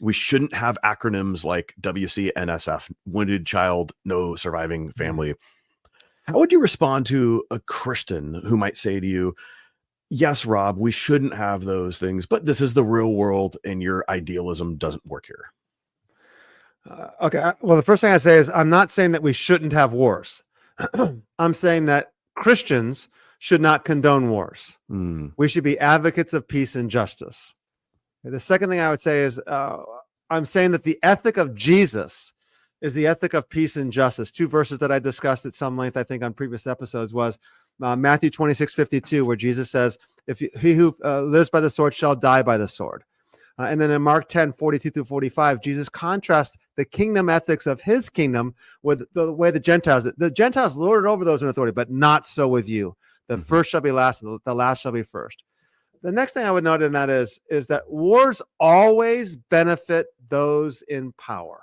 We shouldn't have acronyms like WCNSF, wounded child, no surviving family. How would you respond to a Christian who might say to you, yes, Rob, we shouldn't have those things, but this is the real world and your idealism doesn't work here? Okay. Well, the first thing I say is I'm not saying that we shouldn't have wars. I'm saying that Christians should not condone wars. We should be advocates of peace and justice. The second thing I would say is I'm saying that the ethic of Jesus is the ethic of peace and justice. Two verses that I discussed at some length, I think, on previous episodes was Matthew 26:52, where Jesus says, he who lives by the sword shall die by the sword. And then in Mark 10:42-45, Jesus contrasts the kingdom ethics of his kingdom with the way the Gentiles lord it over those in authority, but not so with you. The first shall be last, and the last shall be first. The next thing I would note in that is that wars always benefit those in power.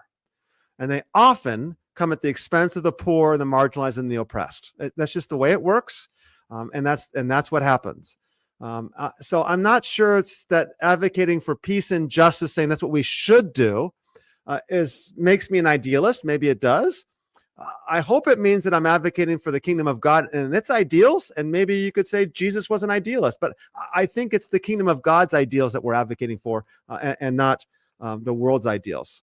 And they often come at the expense of the poor, the marginalized, and the oppressed. That's just the way it works. And that's what happens. So I'm not sure it's that advocating for peace and justice, saying that's what we should do, makes me an idealist. Maybe it does. I hope it means that I'm advocating for the kingdom of God and its ideals. And maybe you could say Jesus was an idealist, but I think it's the kingdom of God's ideals that we're advocating for and not the world's ideals.